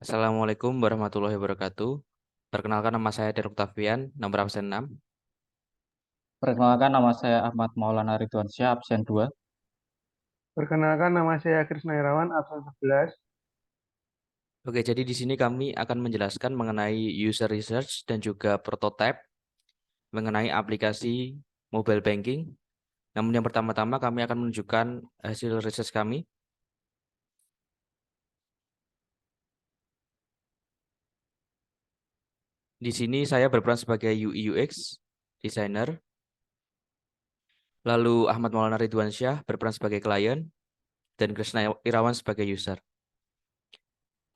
Assalamualaikum warahmatullahi wabarakatuh. Perkenalkan nama saya Derek Octavian, nomor absen 6. Perkenalkan nama saya Ahmad Maulana Ridwansyah, absen 2. Perkenalkan nama saya Krisna Irawan, absen 11. Oke, jadi di sini kami akan menjelaskan mengenai user research dan juga prototype mengenai aplikasi mobile banking. Namun yang pertama-tama kami akan menunjukkan hasil research kami. Di sini saya berperan sebagai UI UX designer. Lalu Ahmad Maulana Ridwansyah berperan sebagai klien dan Krisna Irawan sebagai user.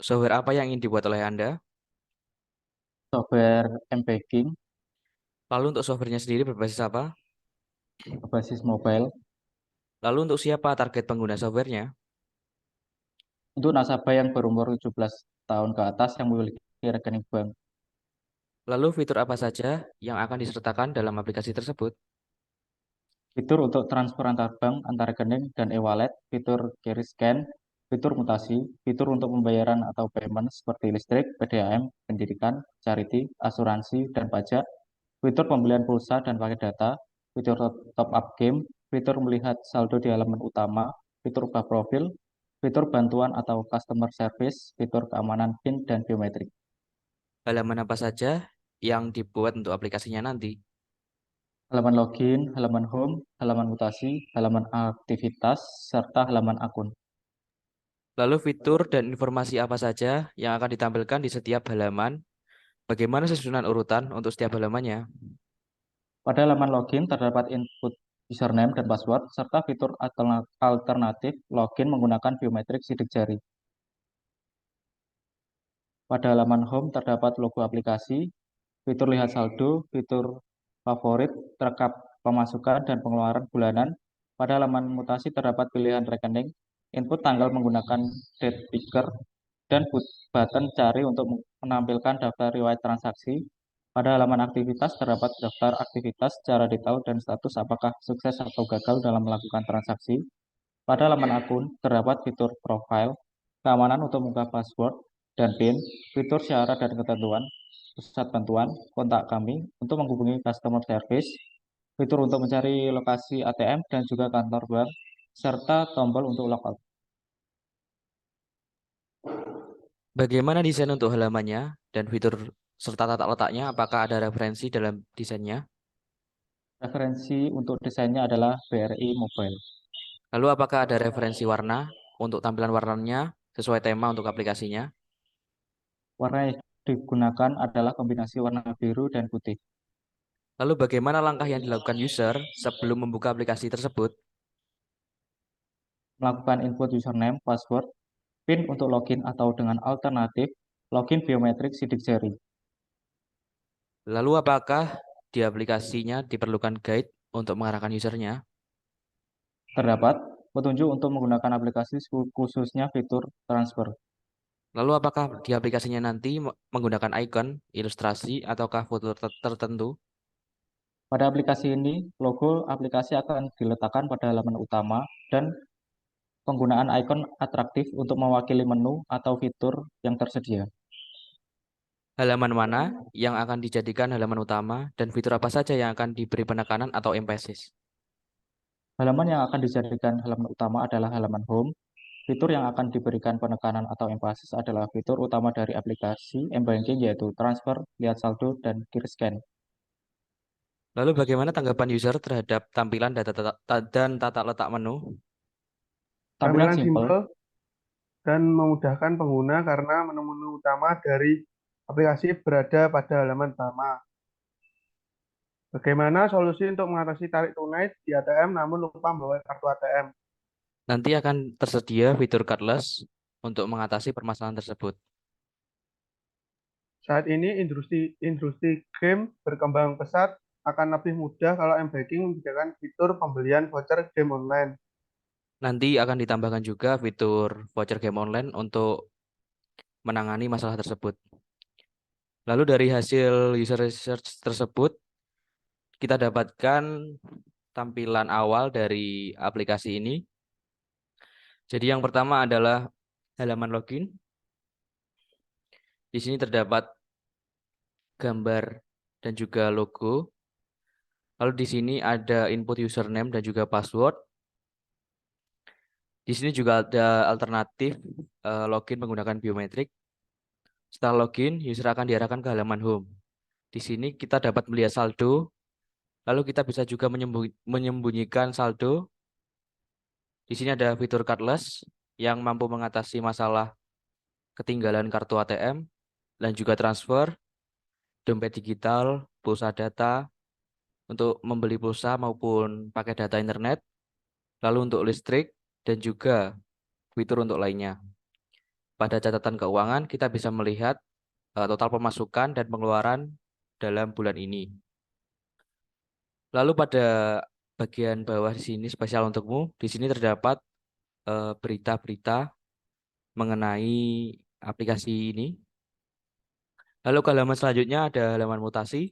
Software apa yang ingin dibuat oleh Anda? Software M-Banking Lalu untuk softwarenya sendiri berbasis apa? berbasis mobile Lalu untuk siapa target pengguna softwarenya? untuk nasabah yang berumur 17 tahun ke atas yang memiliki rekening bank. Lalu fitur apa saja yang akan disertakan dalam aplikasi tersebut? Fitur untuk transfer antar bank, antar rekening, dan e-wallet, fitur carry scan, fitur mutasi, fitur untuk pembayaran atau payment seperti listrik, PDAM, pendidikan, charity, asuransi, dan pajak, fitur pembelian pulsa dan paket data, fitur top up game, fitur melihat saldo di halaman utama, fitur ubah profil, fitur bantuan atau customer service, fitur keamanan PIN dan biometrik. Halaman apa saja yang dibuat untuk aplikasinya nanti? Halaman login, halaman home, halaman mutasi, halaman aktivitas, serta halaman akun. Lalu fitur dan informasi apa saja yang akan ditampilkan di setiap halaman? Bagaimana susunan urutan untuk setiap halamannya? Pada halaman login terdapat input username dan password, serta fitur alternatif login menggunakan biometrik sidik jari. Pada halaman home terdapat logo aplikasi, fitur lihat saldo, fitur favorit, rekap pemasukan dan pengeluaran bulanan. Pada halaman mutasi terdapat pilihan rekening, input tanggal menggunakan date picker, dan button cari untuk menampilkan daftar riwayat transaksi. Pada halaman aktivitas terdapat daftar aktivitas secara detail dan status apakah sukses atau gagal dalam melakukan transaksi. Pada halaman akun terdapat fitur profile, keamanan untuk membuka password dan PIN, fitur syarat dan ketentuan, pusat bantuan, kontak kami untuk menghubungi customer service, fitur untuk mencari lokasi ATM dan juga kantor bank, serta tombol untuk logout. Bagaimana desain untuk halamannya dan fitur serta tata letaknya? Apakah ada referensi dalam desainnya? Referensi untuk desainnya adalah BRI Mobile. Lalu apakah ada referensi warna untuk tampilan warnanya sesuai tema untuk aplikasinya? Warna yang digunakan adalah kombinasi warna biru dan putih. Lalu bagaimana langkah yang dilakukan user sebelum membuka aplikasi tersebut? Melakukan input username, password, PIN untuk login atau dengan alternatif login biometrik sidik jari. Lalu apakah di aplikasinya diperlukan guide untuk mengarahkan usernya? Terdapat petunjuk untuk menggunakan aplikasi khususnya fitur transfer. Lalu apakah di aplikasinya nanti menggunakan icon, ilustrasi, ataukah foto tertentu? Pada aplikasi ini, logo aplikasi akan diletakkan pada halaman utama dan penggunaan ikon atraktif untuk mewakili menu atau fitur yang tersedia. Halaman mana yang akan dijadikan halaman utama dan fitur apa saja yang akan diberi penekanan atau emphasis? Halaman yang akan dijadikan halaman utama adalah halaman home. Fitur yang akan diberikan penekanan atau emphasis adalah fitur utama dari aplikasi M-Banking yaitu transfer, lihat saldo, dan key scan. Lalu bagaimana tanggapan user terhadap tampilan dan tata letak menu? Tampilan Tampilan simpel, simpel dan memudahkan pengguna karena menu-menu utama dari aplikasi berada pada halaman utama. Bagaimana solusi untuk mengatasi tarik tunai di ATM namun lupa membawa kartu ATM? Nanti akan tersedia fitur cardless untuk mengatasi permasalahan tersebut. Saat ini industri game berkembang pesat, akan lebih mudah kalau M-Banking menyediakan fitur pembelian voucher game online. Nanti akan ditambahkan juga fitur voucher game online untuk menangani masalah tersebut. Lalu dari hasil user research tersebut, kita dapatkan tampilan awal dari aplikasi ini. Jadi yang pertama adalah halaman login. Di sini terdapat gambar dan juga logo. Lalu di sini ada input username dan juga password. Di sini juga ada alternatif login menggunakan biometrik. Setelah login, user akan diarahkan ke halaman home. Di sini kita dapat melihat saldo, lalu kita bisa juga menyembunyikan saldo. Di sini ada fitur cardless yang mampu mengatasi masalah ketinggalan kartu ATM dan juga transfer, dompet digital, pulsa data untuk membeli pulsa maupun pakai data internet, lalu untuk listrik dan juga fitur untuk lainnya. Pada catatan keuangan kita bisa melihat total pemasukan dan pengeluaran dalam bulan ini. Lalu pada bagian bawah di sini spesial untukmu, di sini terdapat berita-berita mengenai aplikasi ini. Lalu ke halaman selanjutnya ada halaman mutasi.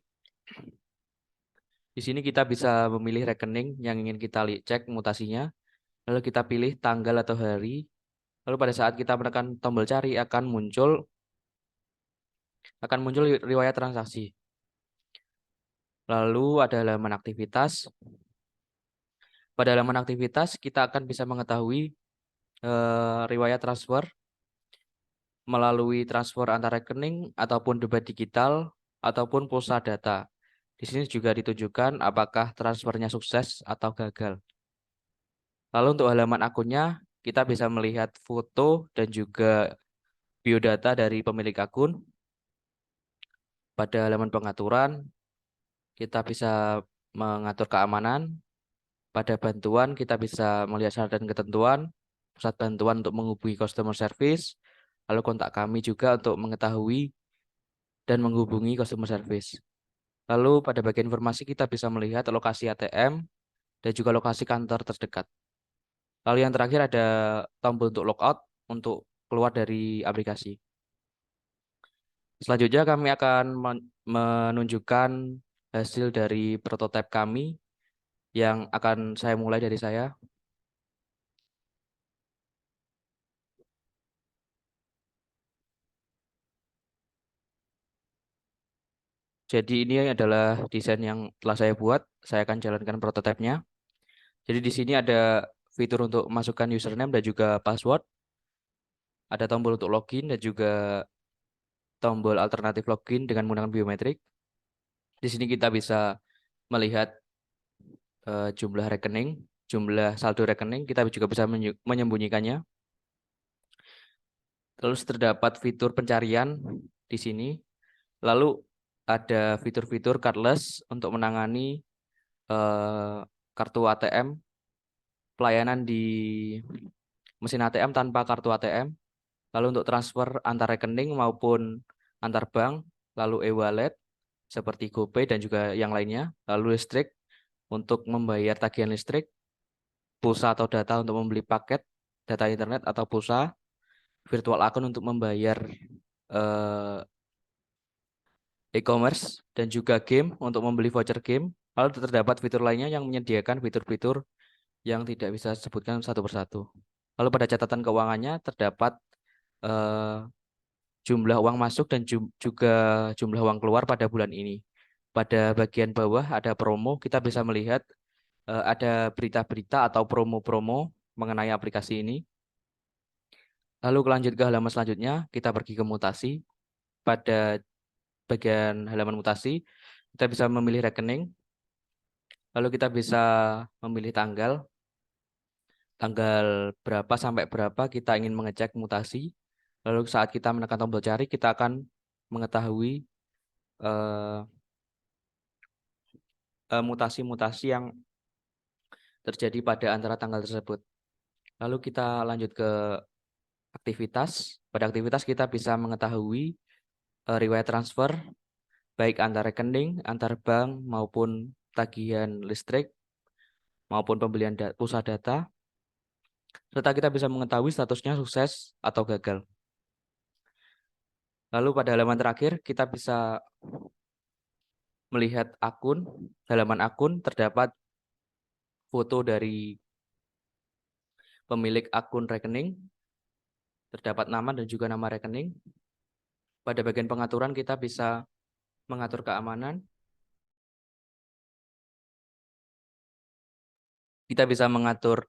Di sini kita bisa memilih rekening yang ingin kita cek mutasinya. Lalu kita pilih tanggal atau hari. Lalu pada saat kita menekan tombol cari akan muncul riwayat transaksi. Lalu ada halaman aktivitas. Pada halaman aktivitas kita akan bisa mengetahui riwayat transfer melalui transfer antar rekening ataupun dompet digital ataupun pulsa data. Di sini juga ditunjukkan apakah transfernya sukses atau gagal. Lalu untuk halaman akunnya, kita bisa melihat foto dan juga biodata dari pemilik akun. Pada halaman pengaturan, kita bisa mengatur keamanan. Pada bantuan, kita bisa melihat syarat dan ketentuan. Pusat bantuan untuk menghubungi customer service. Lalu kontak kami juga untuk mengetahui dan menghubungi customer service. Lalu pada bagian informasi kita bisa melihat lokasi ATM dan juga lokasi kantor terdekat. Lalu yang terakhir ada tombol untuk logout untuk keluar dari aplikasi. Selanjutnya kami akan menunjukkan hasil dari prototipe kami yang akan saya mulai dari saya. Jadi ini adalah desain yang telah saya buat. Saya akan jalankan prototipenya. Jadi di sini ada fitur untuk masukkan username dan juga password. Ada tombol untuk login dan juga tombol alternatif login dengan menggunakan biometrik. Di sini kita bisa melihat jumlah rekening, jumlah saldo rekening. Kita juga bisa menyembunyikannya. Terus terdapat fitur pencarian di sini. Lalu ada fitur-fitur cardless untuk menangani kartu ATM, pelayanan di mesin ATM tanpa kartu ATM, lalu untuk transfer antar rekening maupun antar bank, lalu e-wallet seperti GoPay dan juga yang lainnya, lalu listrik untuk membayar tagihan listrik, pulsa atau data untuk membeli paket data internet atau pulsa, virtual akun untuk membayar eh, e-commerce, dan juga game untuk membeli voucher game. Lalu terdapat fitur lainnya yang menyediakan fitur-fitur yang tidak bisa disebutkan satu persatu. Lalu pada catatan keuangannya terdapat eh, jumlah uang masuk dan juga jumlah uang keluar pada bulan ini. Pada bagian bawah ada promo, kita bisa melihat ada berita-berita atau promo-promo mengenai aplikasi ini. Lalu lanjut ke halaman selanjutnya, kita pergi ke mutasi. Pada bagian halaman mutasi, kita bisa memilih rekening. Lalu kita bisa memilih tanggal berapa sampai berapa kita ingin mengecek mutasi. Lalu saat kita menekan tombol cari, kita akan mengetahui mutasi-mutasi yang terjadi pada antara tanggal tersebut. Lalu kita lanjut ke aktivitas. Pada aktivitas kita bisa mengetahui riwayat transfer, baik antar rekening, antar bank, maupun tagihan listrik, maupun pembelian pulsa data, serta kita bisa mengetahui statusnya sukses atau gagal. Lalu pada halaman terakhir, kita bisa melihat akun. Halaman akun terdapat foto dari pemilik akun rekening, terdapat nama dan juga nama rekening. Pada bagian pengaturan kita bisa mengatur keamanan. Kita bisa mengatur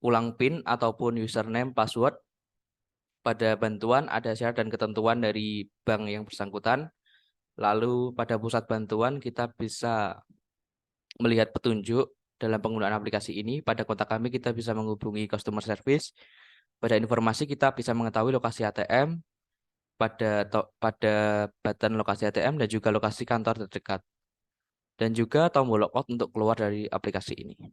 ulang PIN ataupun username, password. Pada bantuan ada syarat dan ketentuan dari bank yang bersangkutan. Lalu pada pusat bantuan kita bisa melihat petunjuk dalam penggunaan aplikasi ini. Pada kontak kami kita bisa menghubungi customer service. Pada informasi kita bisa mengetahui lokasi ATM, pada button lokasi ATM dan juga lokasi kantor terdekat. Dan juga tombol logout untuk keluar dari aplikasi ini.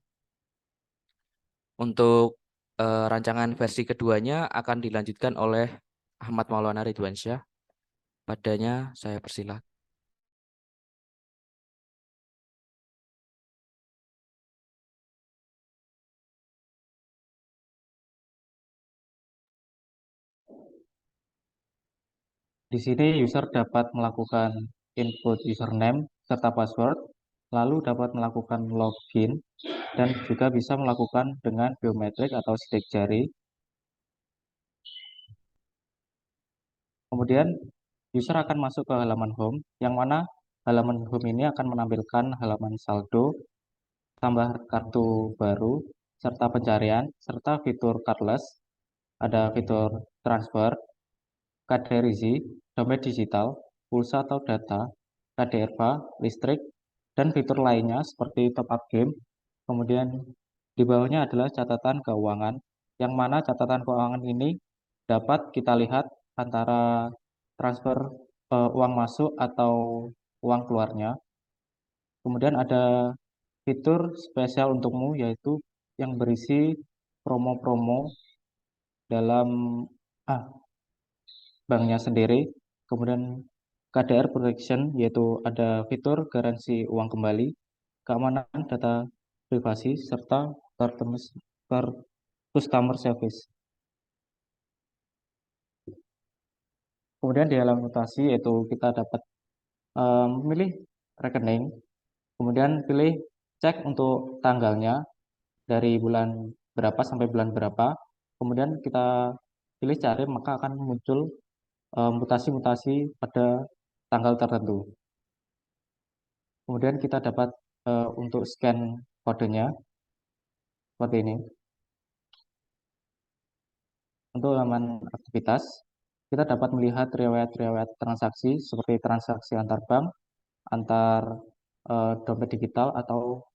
Untuk rancangan versi keduanya akan dilanjutkan oleh Ahmad Maulana Ridwansyah. Padanya saya persilakan. Di sini user dapat melakukan input username serta password, lalu dapat melakukan login, dan juga bisa melakukan dengan biometrik atau sidik jari. Kemudian user akan masuk ke halaman home, yang mana halaman home ini akan menampilkan halaman saldo, tambah kartu baru, serta pencarian, serta fitur cardless, ada fitur transfer, KDRIZI, dompet digital, pulsa atau data, KDRVA, listrik, dan fitur lainnya seperti top up game. Kemudian di bawahnya adalah catatan keuangan, yang mana catatan keuangan ini dapat kita lihat antara transfer uang masuk atau uang keluarnya. Kemudian ada fitur spesial untukmu, yaitu yang berisi promo-promo dalam banknya sendiri. Kemudian KDR Protection, yaitu ada fitur garansi uang kembali, keamanan data privasi, serta customer service. Kemudian di halaman mutasi, yaitu kita dapat memilih rekening, kemudian pilih cek untuk tanggalnya dari bulan berapa sampai bulan berapa, kemudian kita pilih cari, maka akan muncul mutasi-mutasi pada tanggal tertentu. Kemudian kita dapat untuk scan kodenya seperti ini. Untuk halaman aktivitas, kita dapat melihat riwayat-riwayat transaksi seperti transaksi antar bank, antar dompet digital, atau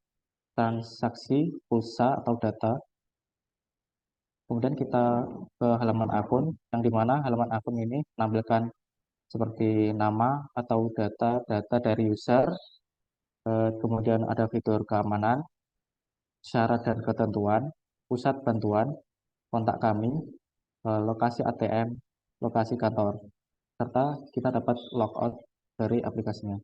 transaksi pulsa atau data. Kemudian kita ke halaman akun, yang dimana halaman akun ini menampilkan seperti nama atau data dari user, kemudian ada fitur keamanan, syarat dan ketentuan, pusat bantuan, kontak kami, lokasi ATM, lokasi kantor, serta kita dapat logout dari aplikasinya.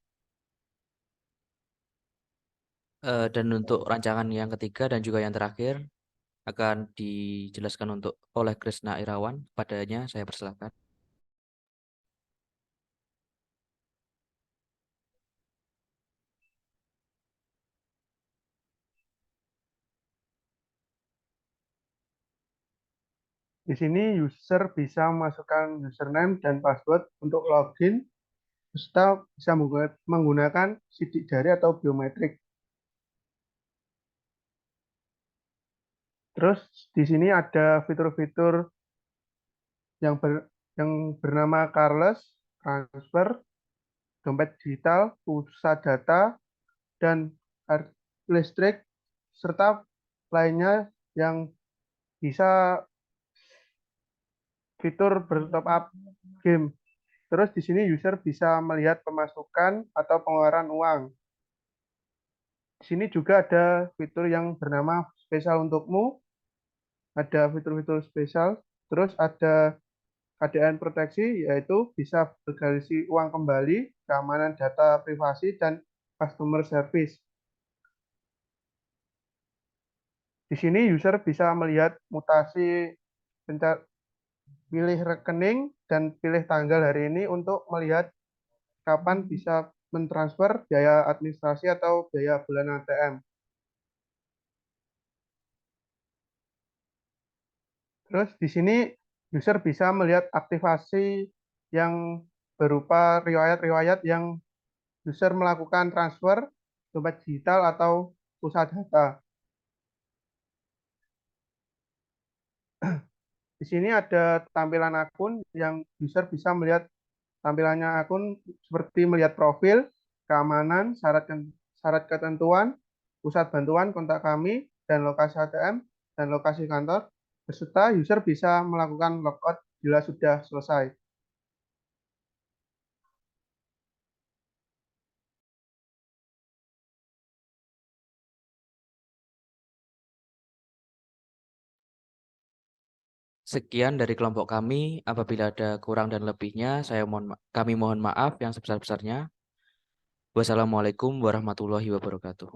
Dan untuk rancangan yang ketiga dan juga yang terakhir akan dijelaskan oleh Krisna Irawan. Padanya saya persilakan. Di sini user bisa memasukkan username dan password untuk login, serta bisa menggunakan sidik jari atau biometrik. Terus di sini ada fitur-fitur yang bernama Carless, transfer, dompet digital, pulsa data, dan listrik, serta lainnya yang bisa fitur bertop up game. Terus di sini user bisa melihat pemasukan atau pengeluaran uang. Di sini juga ada fitur yang bernama spesial untukmu, ada fitur-fitur spesial, terus ada KDN proteksi, yaitu bisa bergarasi uang kembali, keamanan data privasi, dan customer service. Di sini user bisa melihat mutasi, pilih rekening, dan pilih tanggal hari ini untuk melihat kapan bisa mentransfer biaya administrasi atau biaya bulanan ATM. Terus di sini user bisa melihat aktivasi yang berupa riwayat-riwayat yang user melakukan transfer, dompet digital, atau pusat data. Di sini ada tampilan akun yang user bisa melihat tampilannya akun seperti melihat profil, keamanan, syarat ketentuan, pusat bantuan, kontak kami, dan lokasi ATM, dan lokasi kantor, beserta user bisa melakukan logout bila sudah selesai. Sekian dari kelompok kami. Apabila ada kurang dan lebihnya, kami mohon maaf yang sebesar-besarnya. Wassalamualaikum warahmatullahi wabarakatuh.